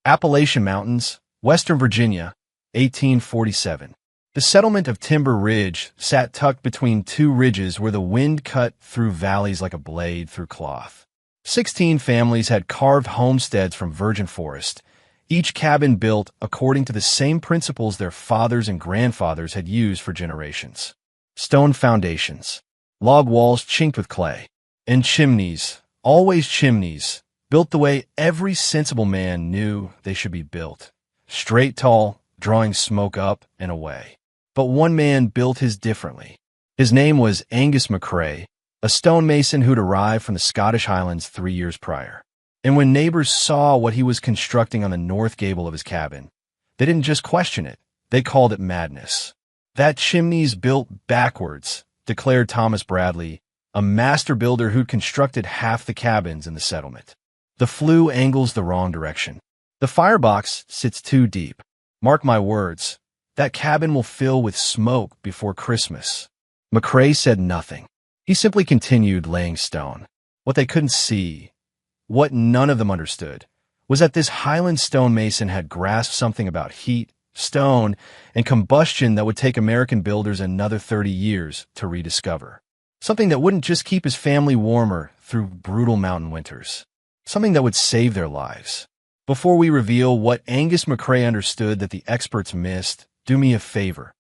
Appalachian Mountains, Western Virginia, 1847. The settlement of Timber Ridge sat tucked between two ridges where the wind cut through valleys like a blade through cloth. 16 families had carved homesteads from virgin forest, each cabin built according to the same principles their fathers and grandfathers had used for generations. Stone foundations, log walls chinked with clay, and chimneys, always chimneys, built the way every sensible man knew they should be built. Straight, tall, drawing smoke up and away. But one man built his differently. His name was Angus McCrae, a stonemason who'd arrived from the Scottish Highlands 3 years prior. And when neighbors saw what he was constructing on the north gable of his cabin, they didn't just question it, they called it madness. That chimney's built backwards, declared Thomas Bradley, a master builder who'd constructed half the cabins in the settlement. The flue angles the wrong direction. The firebox sits too deep. Mark my words, that cabin will fill with smoke before Christmas. McCrae said nothing. He simply continued laying stone. What they couldn't see, what none of them understood, was that this Highland stonemason had grasped something about heat, stone, and combustion that would take American builders another 30 years to rediscover. Something that wouldn't just keep his family warmer through brutal mountain winters. Something that would save their lives. Before we reveal what Angus McCrae understood that the experts missed, do me a favor.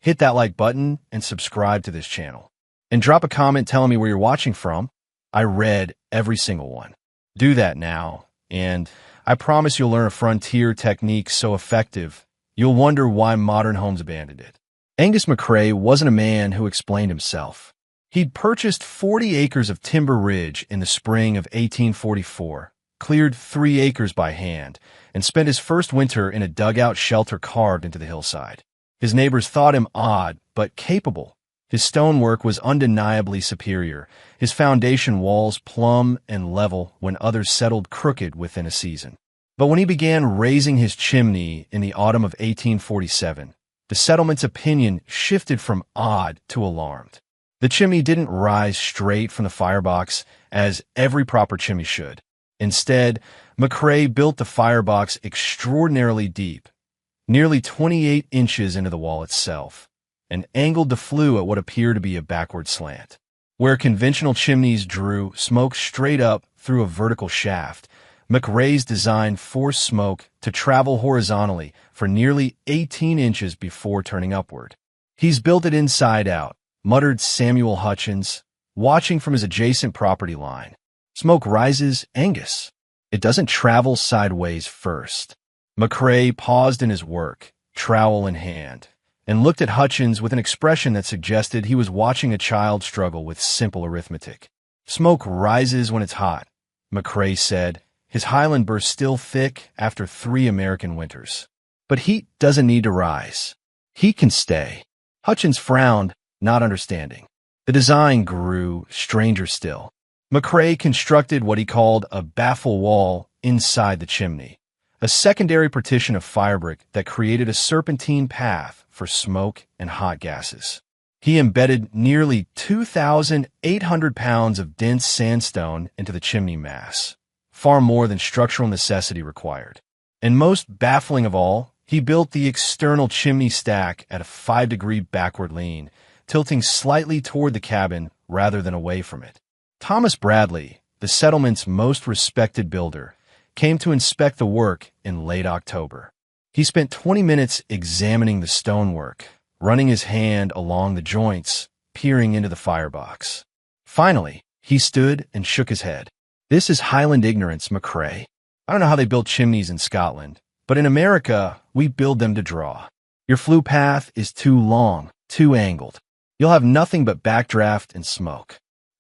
Hit that like button and subscribe to this channel. And drop a comment telling me where you're watching from. I read every single one. Do that now, and I promise you'll learn a frontier technique so effective, you'll wonder why modern homes abandoned it. Angus McCrae wasn't a man who explained himself. He'd purchased 40 acres of Timber Ridge in the spring of 1844, cleared 3 acres by hand, and spent his first winter in a dugout shelter carved into the hillside. His neighbors thought him odd, but capable. His stonework was undeniably superior, his foundation walls plumb and level when others settled crooked within a season. But when he began raising his chimney in the autumn of 1847, the settlement's opinion shifted from odd to alarmed. The chimney didn't rise straight from the firebox, as every proper chimney should. Instead, McCrae built the firebox extraordinarily deep, nearly 28 inches into the wall itself, and angled the flue at what appeared to be a backward slant. Where conventional chimneys drew smoke straight up through a vertical shaft, McCrae's design forced smoke to travel horizontally for nearly 18 inches before turning upward. "He's built it inside out," muttered Samuel Hutchins, watching from his adjacent property line. "Smoke rises, Angus. It doesn't travel sideways first." McCrae paused in his work, trowel in hand, and looked at Hutchins with an expression that suggested he was watching a child struggle with simple arithmetic. "Smoke rises when it's hot," McCrae said, his Highland burst still thick after 3 American winters. "But heat doesn't need to rise. Heat can stay." Hutchins frowned, not understanding. The design grew stranger still. McCrae constructed what he called a baffle wall inside the chimney, a secondary partition of firebrick that created a serpentine path for smoke and hot gases. He embedded nearly 2,800 pounds of dense sandstone into the chimney mass, far more than structural necessity required. And most baffling of all, he built the external chimney stack at a 5-degree backward lean, tilting slightly toward the cabin rather than away from it. Thomas Bradley, the settlement's most respected builder, came to inspect the work in late October. He spent 20 minutes examining the stonework, running his hand along the joints, peering into the firebox. Finally, he stood and shook his head. "This is Highland ignorance, McCrae. I don't know how they build chimneys in Scotland, but in America, we build them to draw. Your flue path is too long, too angled. You'll have nothing but backdraft and smoke."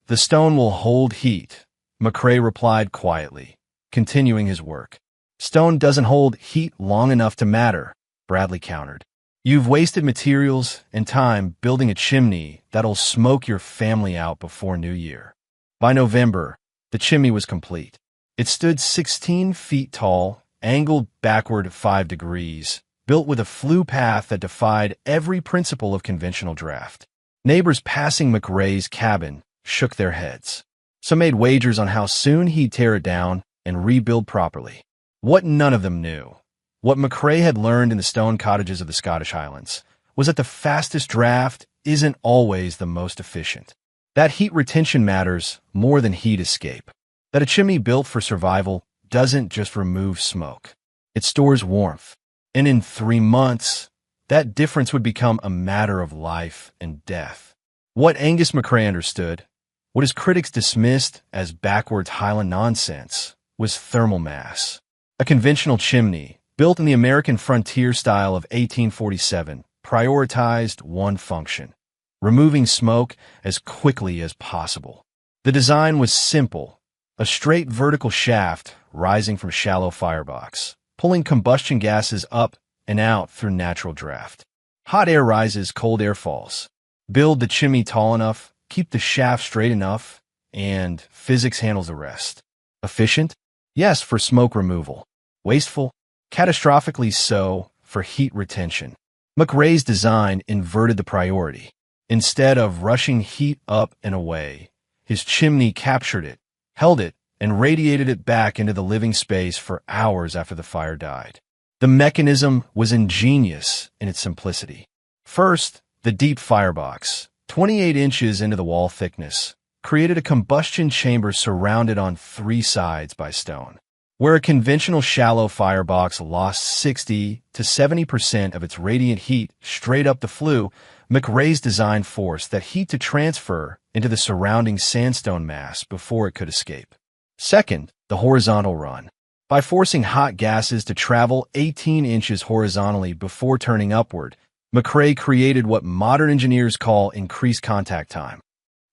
"The stone will hold heat," McCrae replied quietly, continuing his work. "Stone doesn't hold heat long enough to matter," Bradley countered. "You've wasted materials and time building a chimney that'll smoke your family out before New Year." By November, the chimney was complete. It stood 16 feet tall, angled backward 5 degrees, built with a flue path that defied every principle of conventional draft. Neighbors passing McCrae's cabin shook their heads. Some made wagers on how soon he'd tear it down and rebuild properly. What none of them knew, what McCrae had learned in the stone cottages of the Scottish Highlands, was that the fastest draft isn't always the most efficient. That heat retention matters more than heat escape. That a chimney built for survival doesn't just remove smoke. It stores warmth. And in 3 months, that difference would become a matter of life and death. What Angus McCrae understood, what his critics dismissed as backwards Highland nonsense, was thermal mass. A conventional chimney, built in the American frontier style of 1847, prioritized one function: removing smoke as quickly as possible. The design was simple: a straight vertical shaft rising from shallow firebox, pulling combustion gases up and out through natural draft. Hot air rises, cold air falls. Build the chimney tall enough, keep the shaft straight enough, and physics handles the rest. Efficient? Yes, for smoke removal. Wasteful? Catastrophically so for heat retention. McCrae's design inverted the priority. Instead of rushing heat up and away, his chimney captured it, held it, and radiated it back into the living space for hours after the fire died. The mechanism was ingenious in its simplicity. First, the deep firebox, 28 inches into the wall thickness, created a combustion chamber surrounded on 3 sides by stone. Where a conventional shallow firebox lost 60 to 70% of its radiant heat straight up the flue, McCrae's design forced that heat to transfer into the surrounding sandstone mass before it could escape. Second, the horizontal run. By forcing hot gases to travel 18 inches horizontally before turning upward, McCrae created what modern engineers call increased contact time.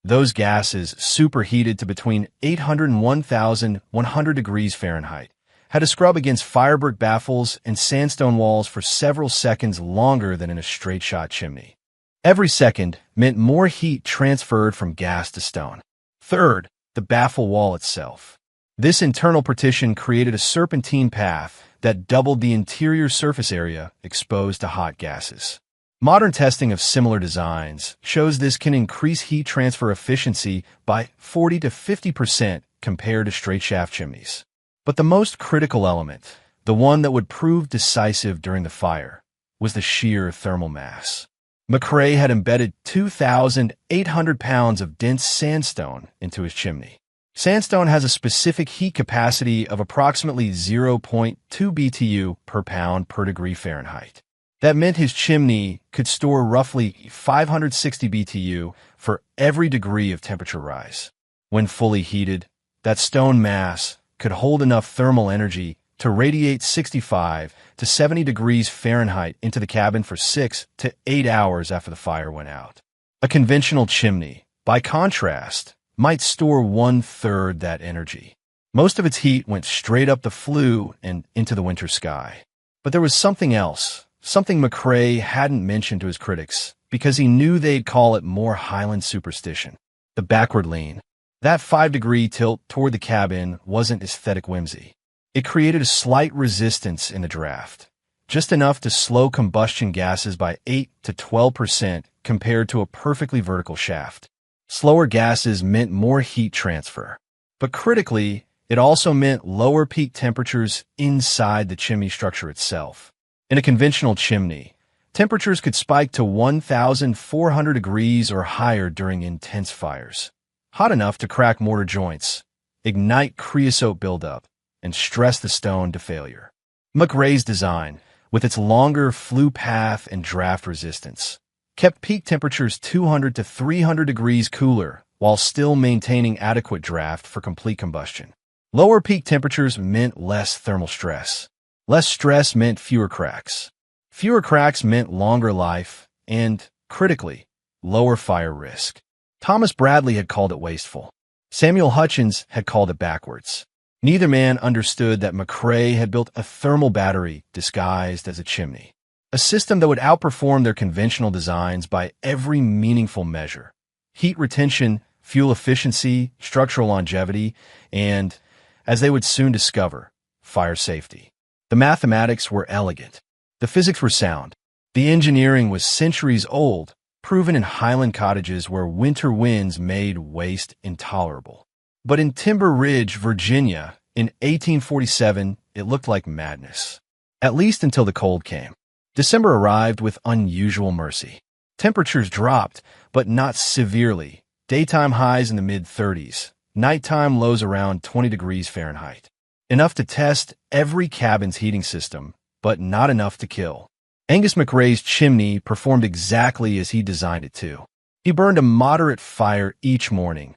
Those gases, superheated to between 800 and 1,100 degrees Fahrenheit, had to scrub against firebrick baffles and sandstone walls for several seconds longer than in a straight-shot chimney. Every second meant more heat transferred from gas to stone. Third, the baffle wall itself. This internal partition created a serpentine path that doubled the interior surface area exposed to hot gases. Modern testing of similar designs shows this can increase heat transfer efficiency by 40 to 50% compared to straight-shaft chimneys. But the most critical element, the one that would prove decisive during the fire, was the sheer thermal mass. McCrae had embedded 2,800 pounds of dense sandstone into his chimney. Sandstone has a specific heat capacity of approximately 0.2 BTU per pound per degree Fahrenheit. That meant his chimney could store roughly 560 BTU for every degree of temperature rise. When fully heated, that stone mass could hold enough thermal energy to radiate 65 to 70 degrees Fahrenheit into the cabin for 6 to 8 hours after the fire went out. A conventional chimney, by contrast, might store 1/3 that energy. Most of its heat went straight up the flue and into the winter sky. But there was something else, something McCrae hadn't mentioned to his critics, because he knew they'd call it more Highland superstition. The backward lean. That 5-degree tilt toward the cabin wasn't aesthetic whimsy. It created a slight resistance in the draft, just enough to slow combustion gases by 8 to 12% compared to a perfectly vertical shaft. Slower gases meant more heat transfer. But critically, it also meant lower peak temperatures inside the chimney structure itself. In a conventional chimney, temperatures could spike to 1,400 degrees or higher during intense fires, hot enough to crack mortar joints, ignite creosote buildup, and stress the stone to failure. McCrae's design, with its longer flue path and draft resistance, kept peak temperatures 200 to 300 degrees cooler while still maintaining adequate draft for complete combustion. Lower peak temperatures meant less thermal stress. Less stress meant fewer cracks. Fewer cracks meant longer life and, critically, lower fire risk. Thomas Bradley had called it wasteful. Samuel Hutchins had called it backwards. Neither man understood that McCrae had built a thermal battery disguised as a chimney, a system that would outperform their conventional designs by every meaningful measure: heat retention, fuel efficiency, structural longevity, and, as they would soon discover, fire safety. The mathematics were elegant. The physics were sound. The engineering was centuries old, proven in Highland cottages where winter winds made waste intolerable. But in Timber Ridge, Virginia, in 1847 it looked like madness. At least until the cold came. December arrived with unusual mercy. Temperatures dropped, but not severely. Daytime highs in the mid-30s, nighttime lows around 20 degrees Fahrenheit. Enough to test every cabin's heating system, but not enough to kill. Angus McRae's chimney performed exactly as he designed it to. He burned a moderate fire each morning,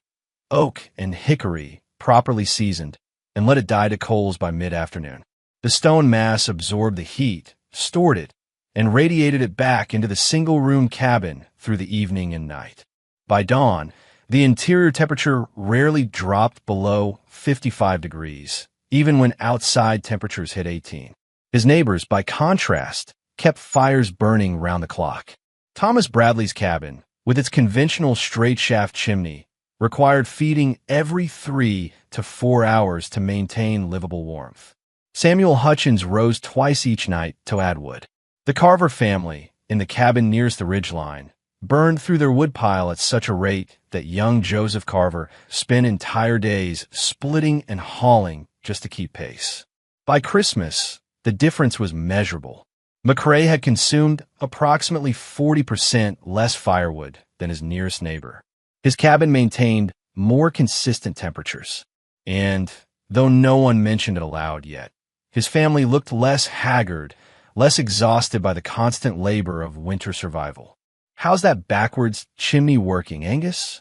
oak and hickory, properly seasoned, and let it die to coals by mid-afternoon. The stone mass absorbed the heat, stored it, and radiated it back into the single-room cabin through the evening and night. By dawn, the interior temperature rarely dropped below 55 degrees, even when outside temperatures hit 18. His neighbors, by contrast, kept fires burning round the clock. Thomas Bradley's cabin, with its conventional straight-shaft chimney, required feeding every 3 to 4 hours to maintain livable warmth. Samuel Hutchins rose twice each night to add wood. The Carver family, in the cabin nearest the ridgeline, burned through their woodpile at such a rate that young Joseph Carver spent entire days splitting and hauling just to keep pace. By Christmas, the difference was measurable. McRae had consumed approximately 40% less firewood than his nearest neighbor. His cabin maintained more consistent temperatures, and, though no one mentioned it aloud yet, his family looked less haggard, less exhausted by the constant labor of winter survival. "How's that backwards chimney working, Angus?"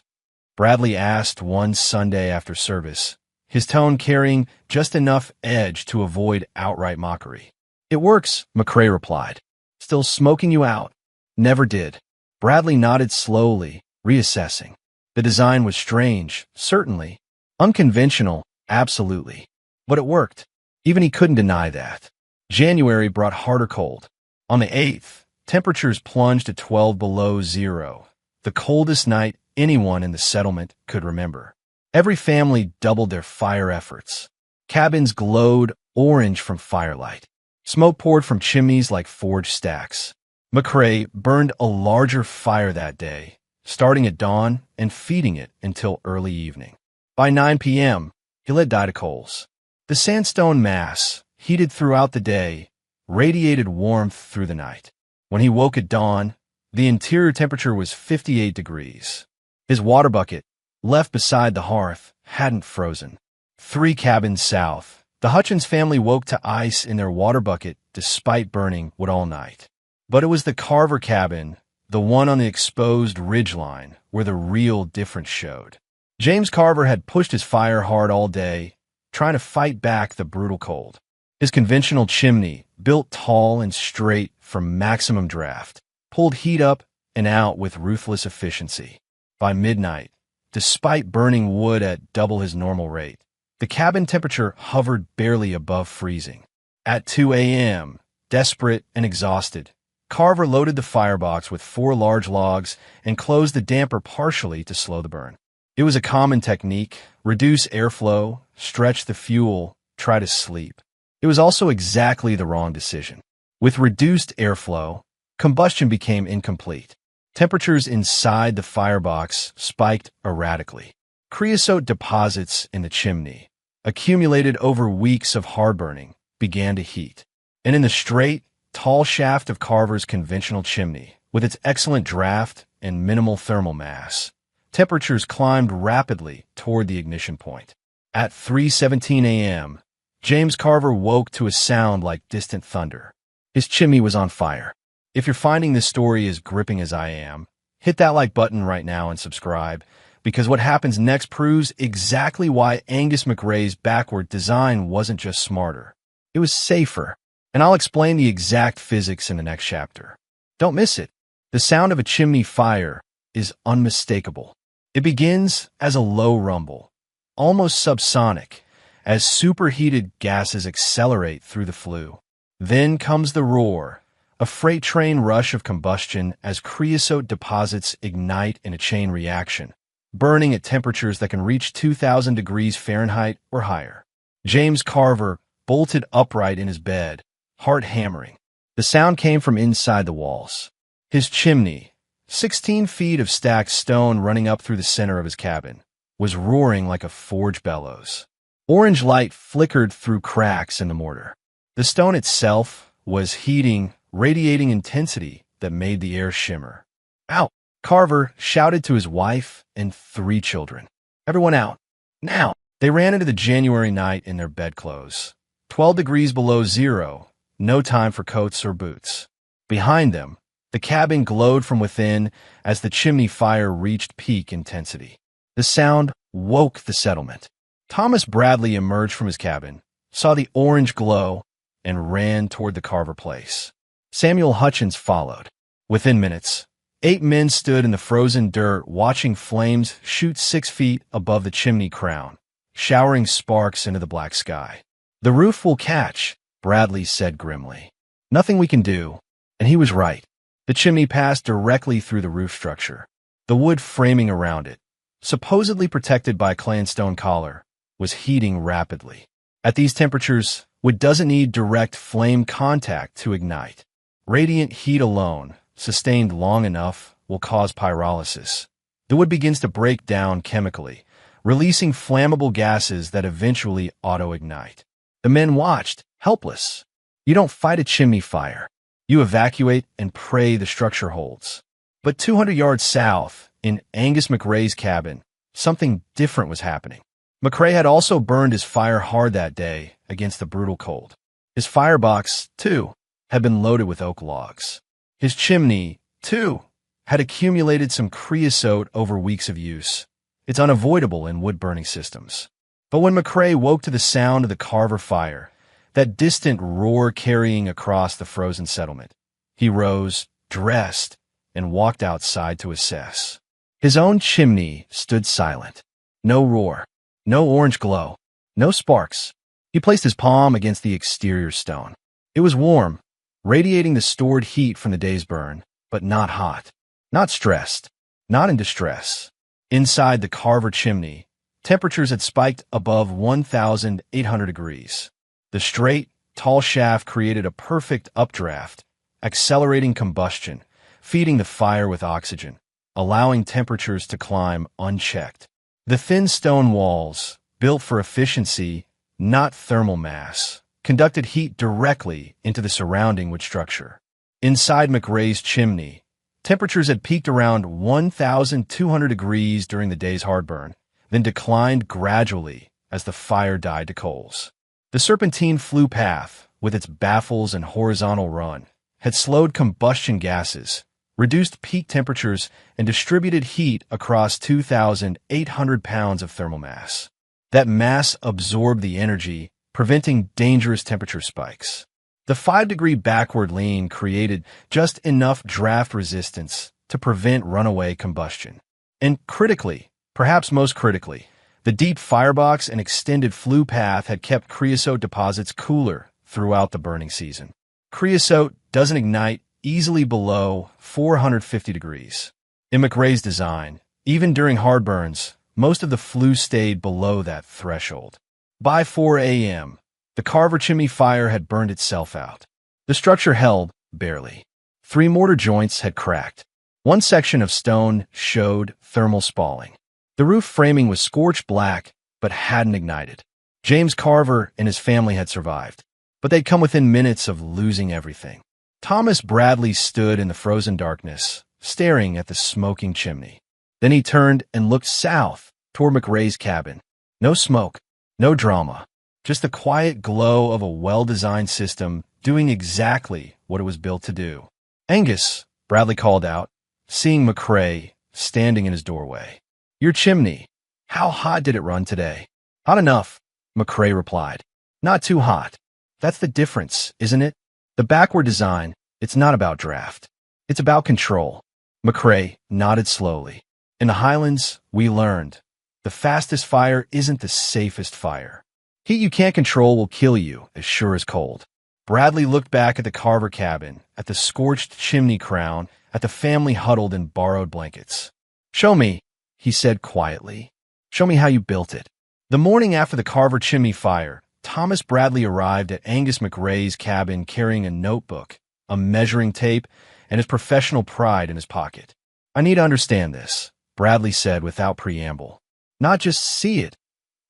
Bradley asked one Sunday after service, his tone carrying just enough edge to avoid outright mockery. "It works," McRae replied. "Still smoking you out?" "Never did." Bradley nodded slowly, reassessing. The design was strange, certainly. Unconventional, absolutely. But it worked. Even he couldn't deny that. January brought harder cold. On the 8th, temperatures plunged to 12 below zero, the coldest night anyone in the settlement could remember. Every family doubled their fire efforts. Cabins glowed orange from firelight. Smoke poured from chimneys like forged stacks. McRae burned a larger fire that day, starting at dawn and feeding it until early evening. By 9 p.m., he let die to coals. The sandstone mass, heated throughout the day, radiated warmth through the night. When he woke at dawn, the interior temperature was 58 degrees. His water bucket, left beside the hearth, hadn't frozen. 3 cabins south, the Hutchins family woke to ice in their water bucket despite burning wood all night. But it was the Carver cabin, the one on the exposed ridgeline, where the real difference showed. James Carver had pushed his fire hard all day, trying to fight back the brutal cold. His conventional chimney, built tall and straight for maximum draft, pulled heat up and out with ruthless efficiency. By midnight, despite burning wood at double his normal rate, the cabin temperature hovered barely above freezing. At 2 a.m., desperate and exhausted, Carver loaded the firebox with 4 large logs and closed the damper partially to slow the burn. It was a common technique: reduce airflow, stretch the fuel, try to sleep. It was also exactly the wrong decision. With reduced airflow, combustion became incomplete. Temperatures inside the firebox spiked erratically. Creosote deposits in the chimney, accumulated over weeks of hard burning, began to heat. And in the straight, tall shaft of Carver's conventional chimney, with its excellent draft and minimal thermal mass, temperatures climbed rapidly toward the ignition point. At 3:17 a.m., James Carver woke to a sound like distant thunder. His chimney was on fire. If you're finding this story as gripping as I am, hit that like button right now and subscribe, because what happens next proves exactly why Angus McRae's backward design wasn't just smarter. It was safer, and I'll explain the exact physics in the next chapter. Don't miss it. The sound of a chimney fire is unmistakable. It begins as a low rumble, almost subsonic, as superheated gases accelerate through the flue. Then comes the roar, a freight train rush of combustion as creosote deposits ignite in a chain reaction, burning at temperatures that can reach 2,000 degrees Fahrenheit or higher. James Carver bolted upright in his bed, heart hammering. The sound came from inside the walls. His chimney, 16 feet of stacked stone running up through the center of his cabin, was roaring like a forged bellows. Orange light flickered through cracks in the mortar. The stone itself was heating, radiating intensity that made the air shimmer. "Out!" Carver shouted to his wife and 3 children. "Everyone out! Now!" They ran into the January night in their bedclothes. 12 degrees below zero, no time for coats or boots. Behind them, the cabin glowed from within as the chimney fire reached peak intensity. The sound woke the settlement. Thomas Bradley emerged from his cabin, saw the orange glow, and ran toward the Carver place. Samuel Hutchins followed. Within minutes, 8 men stood in the frozen dirt watching flames shoot 6 feet above the chimney crown, showering sparks into the black sky. "The roof will catch," Bradley said grimly. "Nothing we can do." And he was right. The chimney passed directly through the roof structure. The wood framing around it, supposedly protected by a clanstone collar, was heating rapidly. At these temperatures, wood doesn't need direct flame contact to ignite. Radiant heat alone, sustained long enough, will cause pyrolysis. The wood begins to break down chemically, releasing flammable gases that eventually auto-ignite. The men watched, helpless. You don't fight a chimney fire. You evacuate and pray the structure holds. But 200 yards south, in Angus McRae's cabin, something different was happening. McRae had also burned his fire hard that day against the brutal cold. His firebox, too, had been loaded with oak logs. His chimney, too, had accumulated some creosote over weeks of use. It's unavoidable in wood-burning systems. But when McRae woke to the sound of the Carver fire, that distant roar carrying across the frozen settlement, he rose, dressed, and walked outside to assess. His own chimney stood silent. No roar, no orange glow, no sparks. He placed his palm against the exterior stone. It was warm, radiating the stored heat from the day's burn, but not hot, not stressed, not in distress. Inside the Carver chimney, temperatures had spiked above 1,800 degrees. The straight, tall shaft created a perfect updraft, accelerating combustion, feeding the fire with oxygen, allowing temperatures to climb unchecked. The thin stone walls, built for efficiency, not thermal mass, conducted heat directly into the surrounding wood structure. Inside McRae's chimney, temperatures had peaked around 1,200 degrees during the day's hardburn, then declined gradually as the fire died to coals. The serpentine flue path, with its baffles and horizontal run, had slowed combustion gases, reduced peak temperatures, and distributed heat across 2,800 pounds of thermal mass. That mass absorbed the energy, preventing dangerous temperature spikes. The 5-degree backward lean created just enough draft resistance to prevent runaway combustion. And critically, perhaps most critically, the deep firebox and extended flue path had kept creosote deposits cooler throughout the burning season. Creosote doesn't ignite easily below 450 degrees. In McRae's design, even during hard burns, most of the flue stayed below that threshold. By 4 a.m., the Carver chimney fire had burned itself out. The structure held, barely. 3 mortar joints had cracked. One section of stone showed thermal spalling. The roof framing was scorched black, but hadn't ignited. James Carver and his family had survived, but they'd come within minutes of losing everything. Thomas Bradley stood in the frozen darkness, staring at the smoking chimney. Then he turned and looked south toward McRae's cabin. No smoke, no drama, just the quiet glow of a well-designed system doing exactly what it was built to do. "Angus," Bradley called out, seeing McRae standing in his doorway. "Your chimney. How hot did it run today?" "Hot enough," McRae replied. "Not too hot. That's the difference, isn't it? The backward design, it's not about draft. It's about control." McRae nodded slowly. "In the Highlands, we learned, the fastest fire isn't the safest fire. Heat you can't control will kill you as sure as cold." Bradley looked back at the Carver cabin, at the scorched chimney crown, at the family huddled in borrowed blankets. "Show me," he said quietly. "Show me how you built it." The morning after the Carver chimney fire, Thomas Bradley arrived at Angus McRae's cabin carrying a notebook, a measuring tape, and his professional pride in his pocket. "I need to understand this," Bradley said without preamble. "Not just see it,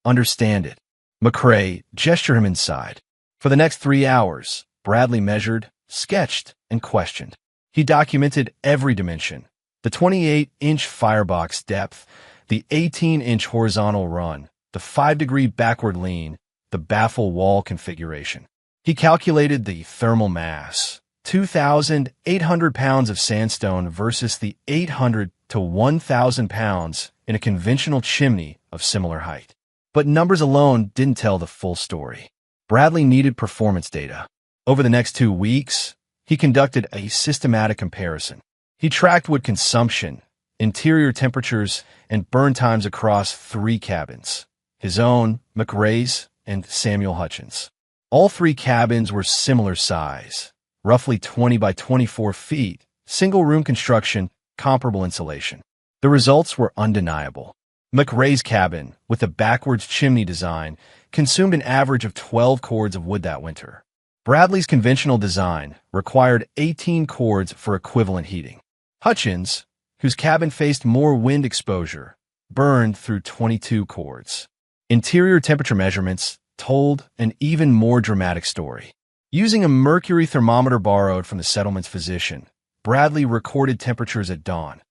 understand it." McRae gestured him inside. For the next 3 hours, Bradley measured, sketched, and questioned. He documented every dimension: the 28-inch firebox depth, the 18-inch horizontal run, the 5-degree backward lean, the baffle wall configuration. He calculated the thermal mass: 2,800 pounds of sandstone versus the 800 to 1,000 pounds in a conventional chimney of similar height. But numbers alone didn't tell the full story. Bradley needed performance data. Over the next 2 weeks, he conducted a systematic comparison. He tracked wood consumption, interior temperatures, and burn times across 3 cabins: his own, McRae's, and Samuel Hutchins'. All 3 cabins were similar size, roughly 20 by 24 feet, single-room construction, comparable insulation. The results were undeniable. McRae's cabin, with a backwards chimney design, consumed an average of 12 cords of wood that winter. Bradley's conventional design required 18 cords for equivalent heating. Hutchins', whose cabin faced more wind exposure, burned through 22 cords. Interior temperature measurements told an even more dramatic story. Using a mercury thermometer borrowed from the settlement's physician, Bradley recorded temperatures at dawn,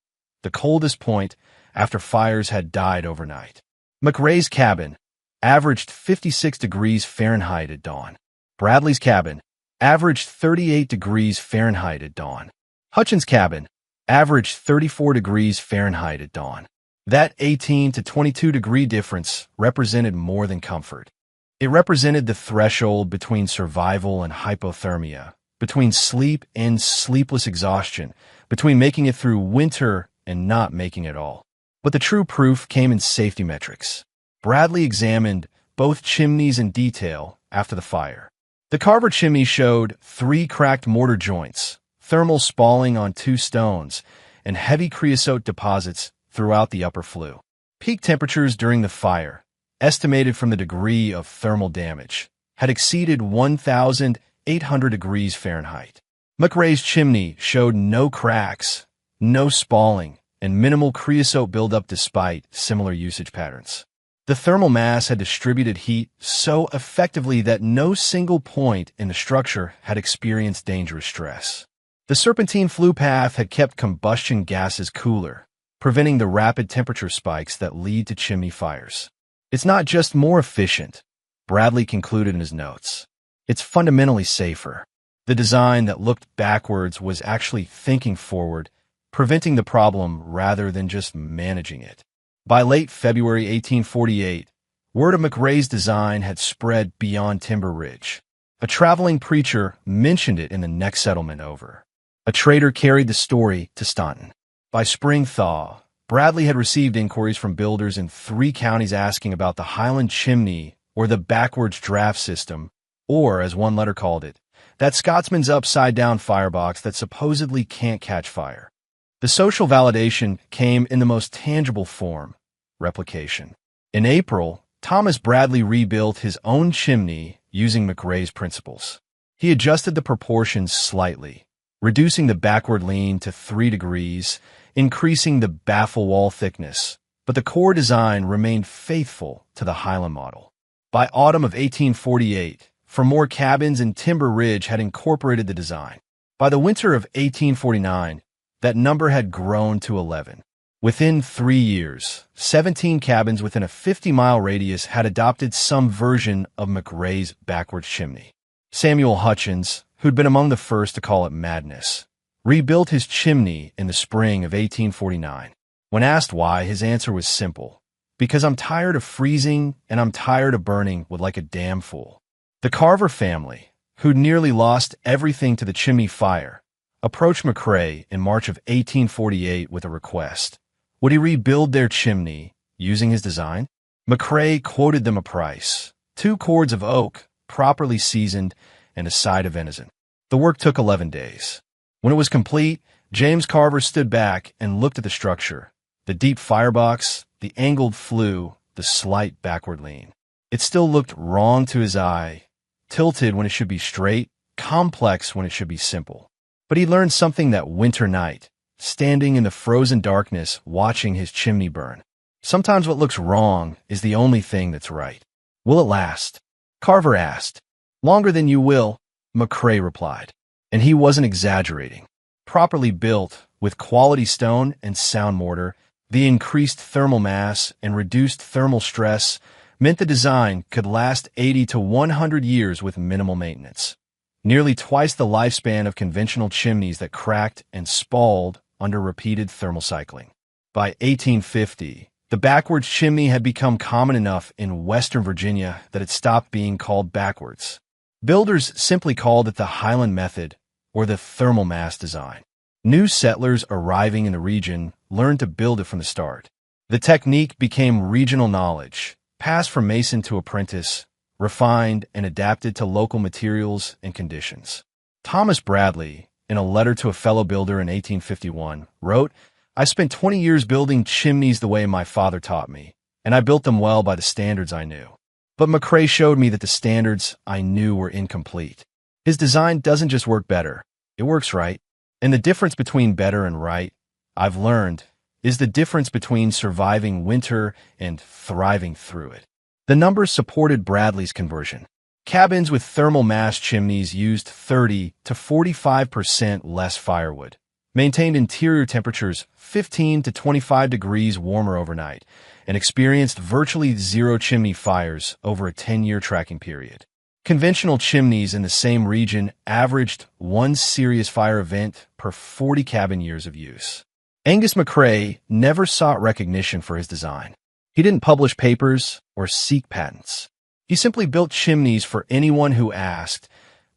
the coldest point after fires had died overnight. McRae's cabin averaged 56 degrees Fahrenheit at dawn. Bradley's cabin averaged 38 degrees Fahrenheit at dawn. Hutchins' cabin averaged 34 degrees Fahrenheit at dawn. That 18 to 22 degree difference represented more than comfort. It represented the threshold between survival and hypothermia, between sleep and sleepless exhaustion, between making it through winter and not making it all. But the true proof came in safety metrics. Bradley examined both chimneys in detail after the fire. The Carver chimney showed 3 cracked mortar joints, thermal spalling on 2 stones, and heavy creosote deposits throughout the upper flue. Peak temperatures during the fire, estimated from the degree of thermal damage, had exceeded 1,800 degrees Fahrenheit. McRae's chimney showed no cracks, no spalling, and minimal creosote buildup despite similar usage patterns. The thermal mass had distributed heat so effectively that no single point in the structure had experienced dangerous stress. The serpentine flue path had kept combustion gases cooler, preventing the rapid temperature spikes that lead to chimney fires. It's not just more efficient, Bradley concluded in his notes. It's fundamentally safer. The design that looked backwards was actually thinking forward, preventing the problem rather than just managing it. By late February 1848, word of McRae's design had spread beyond Timber Ridge. A traveling preacher mentioned it in the next settlement over. A trader carried the story to Staunton. By spring thaw, Bradley had received inquiries from builders in 3 counties asking about the Highland chimney or the backwards draft system, or, as one letter called it, that Scotsman's upside-down firebox that supposedly can't catch fire. The social validation came in the most tangible form: replication. In April, Thomas Bradley rebuilt his own chimney using McRae's principles. He adjusted the proportions slightly, reducing the backward lean to 3 degrees, increasing the baffle wall thickness, but the core design remained faithful to the Highland model. By autumn of 1848, for more cabins in Timber Ridge had incorporated the design. By the winter of 1849, that number had grown to 11. Within 3 years, 17 cabins within a 50-mile radius had adopted some version of McRae's backwards chimney. Samuel Hutchins, who'd been among the first to call it madness, rebuilt his chimney in the spring of 1849. When asked why, his answer was simple: because I'm tired of freezing and I'm tired of burning wood like a damn fool. The Carver family, who'd nearly lost everything to the chimney fire, approached McRae in March of 1848 with a request. Would he rebuild their chimney using his design? McRae quoted them a price: 2 cords of oak, properly seasoned, and a side of venison. The work took 11 days. When it was complete, James Carver stood back and looked at the structure: the deep firebox, the angled flue, the slight backward lean. It still looked wrong to his eye, tilted when it should be straight, complex when it should be simple. But he learned something that winter night, standing in the frozen darkness watching his chimney burn. Sometimes what looks wrong is the only thing that's right. "Will it last?" Carver asked. "Longer than you will," McCrae replied. And he wasn't exaggerating. Properly built, with quality stone and sound mortar, the increased thermal mass and reduced thermal stress meant the design could last 80 to 100 years with minimal maintenance. Nearly twice the lifespan of conventional chimneys that cracked and spalled under repeated thermal cycling. By 1850, the backwards chimney had become common enough in Western Virginia that it stopped being called backwards. Builders simply called it the Highland method or the thermal mass design. New settlers arriving in the region learned to build it from the start. The technique became regional knowledge, passed from mason to apprentice, refined and adapted to local materials and conditions. Thomas Bradley, in a letter to a fellow builder in 1851, wrote, "I spent 20 years building chimneys the way my father taught me, and I built them well by the standards I knew. But McCrae showed me that the standards I knew were incomplete. His design doesn't just work better, it works right. And the difference between better and right, I've learned, is the difference between surviving winter and thriving through it." The numbers supported Bradley's conversion. Cabins with thermal mass chimneys used 30 to 45% less firewood, maintained interior temperatures 15 to 25 degrees warmer overnight, and experienced virtually zero chimney fires over a 10-year tracking period. Conventional chimneys in the same region averaged one serious fire event per 40 cabin years of use. Angus McCrae never sought recognition for his design. He didn't publish papers or seek patents. He simply built chimneys for anyone who asked,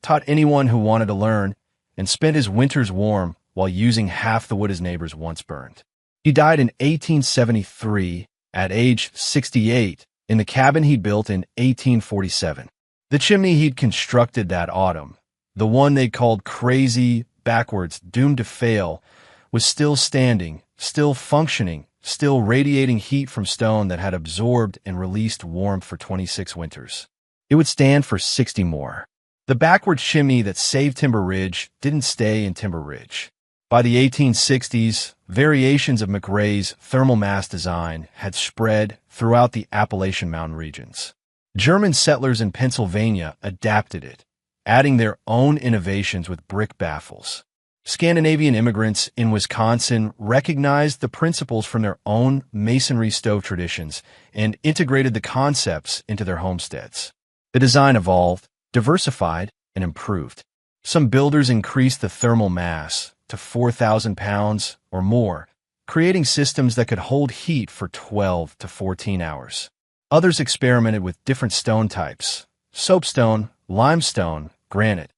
taught anyone who wanted to learn, and spent his winters warm while using half the wood his neighbors once burned. He died in 1873 at age 68 in the cabin he built in 1847. The chimney he'd constructed that autumn, the one they called crazy, backwards, doomed to fail, was still standing, still functioning, still radiating heat from stone that had absorbed and released warmth for 26 winters. It would stand for 60 more. The backwards chimney that saved Timber Ridge didn't stay in Timber Ridge. By the 1860s, variations of McCrae's thermal mass design had spread throughout the Appalachian Mountain regions. German settlers in Pennsylvania adapted it, adding their own innovations with brick baffles. Scandinavian immigrants in Wisconsin recognized the principles from their own masonry stove traditions and integrated the concepts into their homesteads. The design evolved, diversified, and improved. Some builders increased the thermal mass to 4,000 pounds or more, creating systems that could hold heat for 12 to 14 hours. Others experimented with different stone types: soapstone, limestone, granite,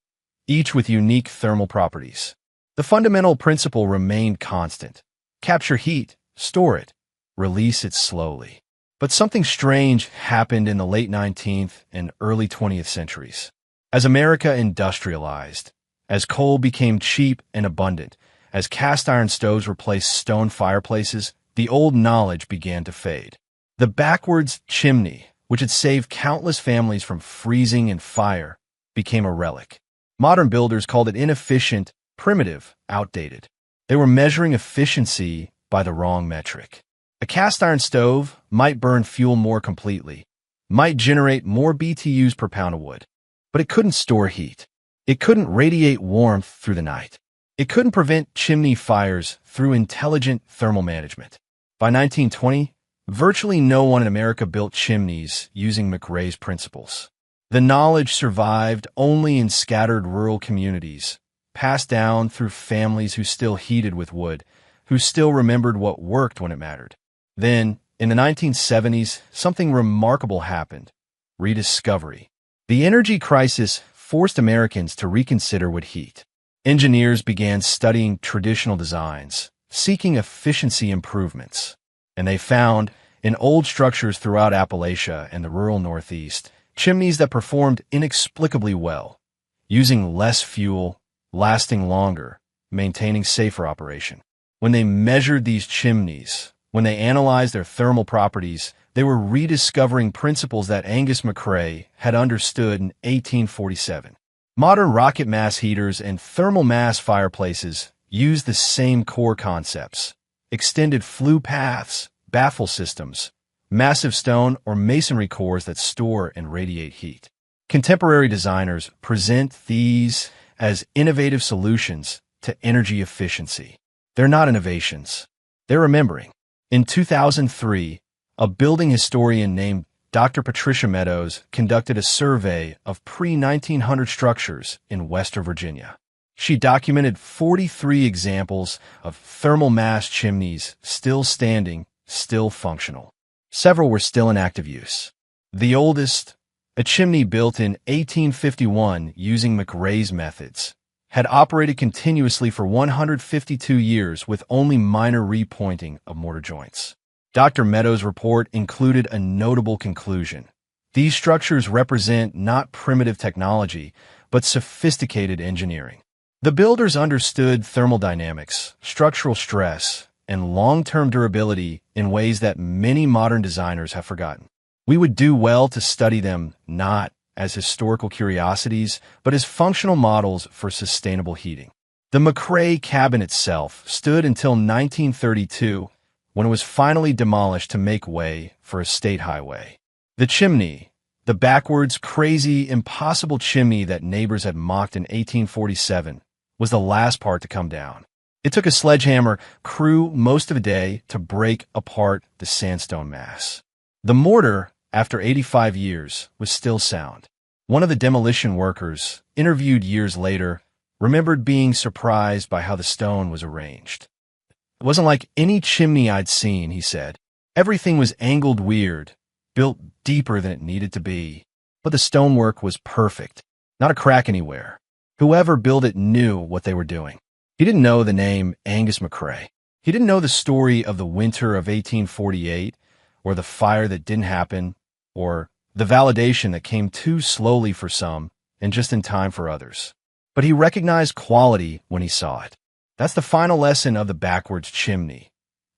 each with unique thermal properties. The fundamental principle remained constant: capture heat, store it, release it slowly. But something strange happened in the late 19th and early 20th centuries. As America industrialized, as coal became cheap and abundant, as cast iron stoves replaced stone fireplaces, the old knowledge began to fade. The backwards chimney, which had saved countless families from freezing and fire, became a relic. Modern builders called it inefficient, primitive, outdated. They were measuring efficiency by the wrong metric. A cast iron stove might burn fuel more completely, might generate more BTUs per pound of wood, but it couldn't store heat. It couldn't radiate warmth through the night. It couldn't prevent chimney fires through intelligent thermal management. By 1920, virtually no one in America built chimneys using McCrae's principles. The knowledge survived only in scattered rural communities, passed down through families who still heated with wood, who still remembered what worked when it mattered. Then, in the 1970s, something remarkable happened: rediscovery. The energy crisis forced Americans to reconsider wood heat. Engineers began studying traditional designs, seeking efficiency improvements. And they found, in old structures throughout Appalachia and the rural Northeast, chimneys that performed inexplicably well, using less fuel, lasting longer, maintaining safer operation. When they measured these chimneys, when they analyzed their thermal properties, they were rediscovering principles that Angus McCrae had understood in 1847. Modern rocket mass heaters and thermal mass fireplaces use the same core concepts: extended flue paths, baffle systems, massive stone or masonry cores that store and radiate heat. Contemporary designers present these as innovative solutions to energy efficiency. They're not innovations. They're remembering. In 2003, a building historian named Dr. Patricia Meadows conducted a survey of pre-1900 structures in Western Virginia. She documented 43 examples of thermal mass chimneys still standing, still functional. Several were still in active use. The oldest, a chimney built in 1851 using McRae's methods, had operated continuously for 152 years with only minor repointing of mortar joints. Dr. Meadows' report included a notable conclusion. These structures represent not primitive technology, but sophisticated engineering. The builders understood thermodynamics, structural stress, and long-term durability in ways that many modern designers have forgotten. We would do well to study them not as historical curiosities, but as functional models for sustainable heating. The McRae cabin itself stood until 1932, when it was finally demolished to make way for a state highway. The chimney, the backwards, crazy, impossible chimney that neighbors had mocked in 1847, was the last part to come down. It took a sledgehammer crew most of the day to break apart the sandstone mass. The mortar, after 85 years, was still sound. One of the demolition workers, interviewed years later, remembered being surprised by how the stone was arranged. It wasn't like any chimney I'd seen, he said. Everything was angled weird, built deeper than it needed to be. But the stonework was perfect, not a crack anywhere. Whoever built it knew what they were doing. He didn't know the name Angus McRae. He didn't know the story of the winter of 1848, or the fire that didn't happen, or the validation that came too slowly for some and just in time for others. But he recognized quality when he saw it. That's the final lesson of the backwards chimney.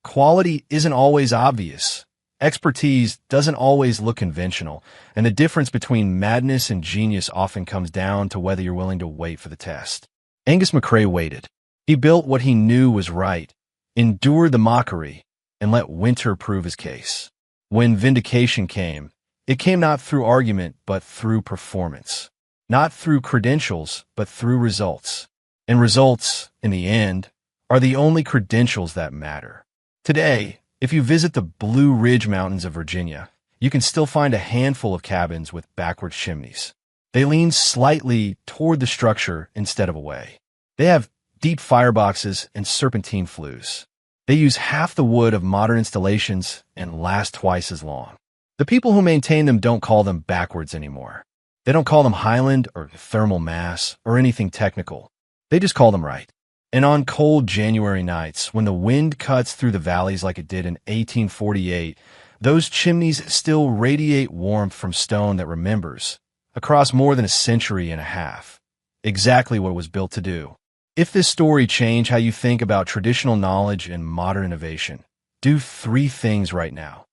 Quality isn't always obvious. Expertise doesn't always look conventional, and the difference between madness and genius often comes down to whether you're willing to wait for the test. Angus McRae waited. He built what he knew was right, endured the mockery, and let winter prove his case. When vindication came, it came not through argument but through performance. Not through credentials, but through results. And results, in the end, are the only credentials that matter. Today, if you visit the Blue Ridge Mountains of Virginia, you can still find a handful of cabins with backwards chimneys. They lean slightly toward the structure instead of away. They have deep fireboxes and serpentine flues. They use half the wood of modern installations and last twice as long. The people who maintain them don't call them backwards anymore. They don't call them Highland or thermal mass or anything technical. They just call them right. And on cold January nights, when the wind cuts through the valleys like it did in 1848, those chimneys still radiate warmth from stone that remembers, across more than a century and a half, exactly what it was built to do. If this story changed how you think about traditional knowledge and modern innovation, do 3 things right now.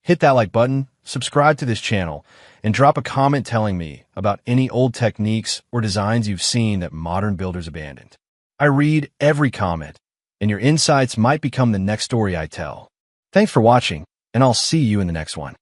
Hit that like button, subscribe to this channel, and drop a comment telling me about any old techniques or designs you've seen that modern builders abandoned. I read every comment, and your insights might become the next story I tell. Thanks for watching, and I'll see you in the next one.